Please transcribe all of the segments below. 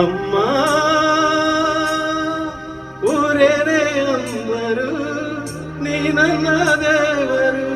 ಅಮ್ಮ ಊರೇನೇ ಅಂದರು ನೀ ನನ್ನ ದೇವರು.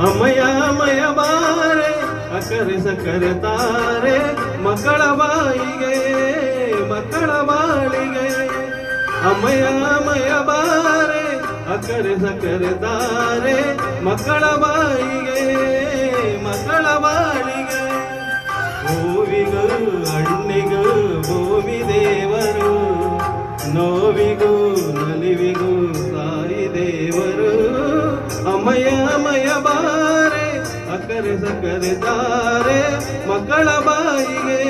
ಅಮಯ ಮಯ ಬಾರೆ ಅಕರೆ ಸಕರೆ ತಾರೆ ಮಕ್ಕಳ ಬಾಯಿಗೆ ಮಕ್ಕಳ ಬಾಳಿಗೆ. ಅಮಯ ಮಯ ಬಾರೆ ಅಕರೆ ಸಕರೆ ತಾರೆ ಮಕ್ಕಳ ಬಾಯಿಗೆ ಮಕ್ಕಳ ಬಾಳಿಗೆ. ಹೂವಿಗೂ ಹಣ್ಣಿಗೂ ಭೂಮಿ ದೇವರು, ನೋವಿಗೂ ನಲಿವಿಗೂ ತಾಯಿ ದೇವರು. ಅಮಯ ಮಯ ಬಾರೆ ಅಕರೆ ಸಕರೆ ತಾರೆ ಮಕ್ಕಳ ಬಾಯಿಗೆ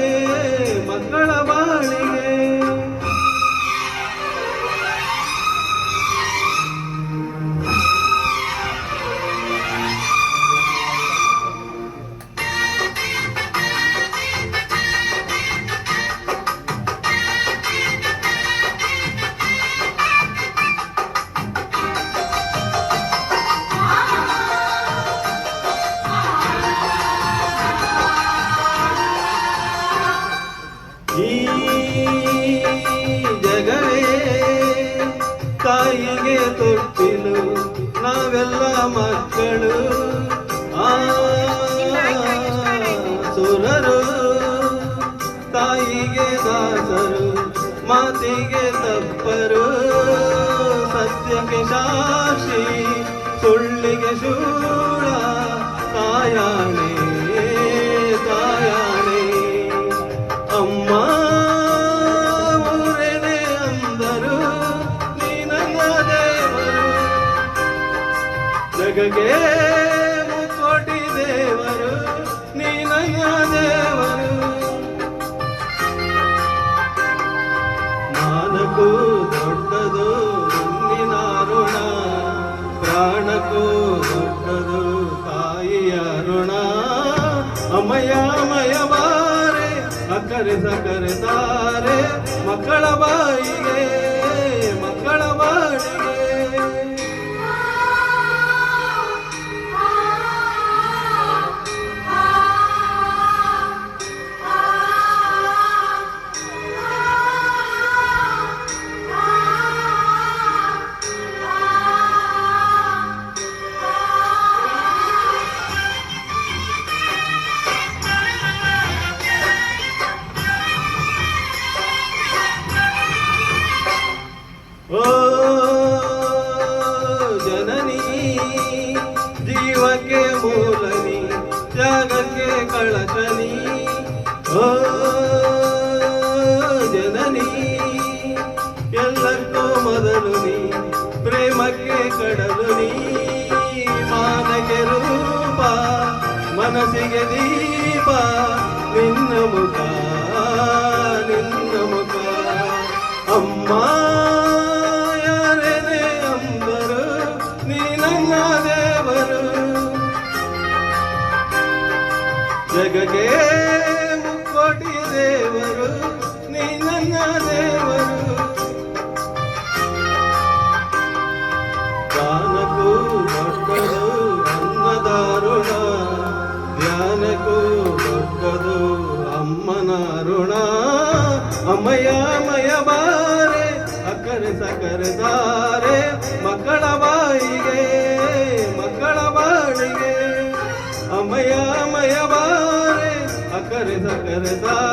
ಮಕ್ಕಳ ಬಾಳಿಗೆ. ಈ ಜಗವೇ ತಾಯಿಗೆ ತೊಟ್ಟಿಲು, ನಾವೆಲ್ಲ ಮಕ್ಕಳು ಸುರರು. ತಾಯಿಗೆ ದಾಸರು, ಮಾತಿಗೆ ತಪ್ಪರು. ಸತ್ಯಕ್ಕೆ ಸಾಕ್ಷಿ, ಸುಳ್ಳಿಗೆ ಶೂಳ, ತಾಯಾಣೆ ತಾಯಾಣೆ. ಅಮ್ಮ ಊರೇನೆ ಅಂದರು ನೀ ನನ್ನ ದೇವರು. ಜಗಕ್ಕೆ ಮುಕ್ಕೋಟಿ ದೇವರು ನೀ ನನ್ನ ದೇವರು. ಮಾನಕ್ಕೂ ದೊಡ್ಡದು ನಿನ್ನ ಋಣ, ಪ್ರಾಣಕ್ಕೂ ದೊಡ್ಡದು ತಾಯಿಯ ಋಣ. ಅಮಯ ಮಯ ಬಾರೆ ಅಕರೆ ಸಕರೆ ತಾರೆ ಮಕ್ಕಳ ಬಾಯಿಗೆ ಮಕ್ಕಳ ಬಾಳಿಗೆ. ಓ ಜನನಿ ಜೀವಕ್ಕೆ ಮೂಲನಿ, ತ್ಯಾಗಕ್ಕೆ ಕಳಚನಿ. ಓ ಜನನಿ ಎಲ್ಲಕ್ಕೂ ಮೊದಲು ನೀ, ಪ್ರೇಮಕ್ಕೆ ಕಡಲು ನೀ. ಮಾನಗೆ ರೂಪ ಮನಸ್ಸಿಗೆ ದೀಪ, ನಿನ್ನ ಮುಖ ನಿನ್ನ ಮುಖ. ಅಮ್ಮ ಯಾರೇನೇ ಅಂದರು ನೀ ನನ್ನ ದೇವರು. ಜಗಕ್ಕೆ ಮುಕ್ಕೋಟಿ ದೇವರು ನೀ ನನ್ನ ದೇವರು. ದಾನಕ್ಕೂ ದೊಡ್ಡದು ಅನ್ನದ ಋಣ, ಧ್ಯಾನಕ್ಕೂ ದೊಡ್ಡದು ಅಮ್ಮನ ಋಣ. ಅಮಯ ಮಯ ಬಾರೆ ಅಕರೆ ಸಕರೆ ತಾರೆ ಮಕ್ಕಳ ಬಾಯಿಗೆ ಮಕ್ಕಳ ಬಾಳಿಗೆ. ಅಮಯ ಮಯ ಬಾರೆ ಅಕರೆ ಸಕರೆ ತಾರೆ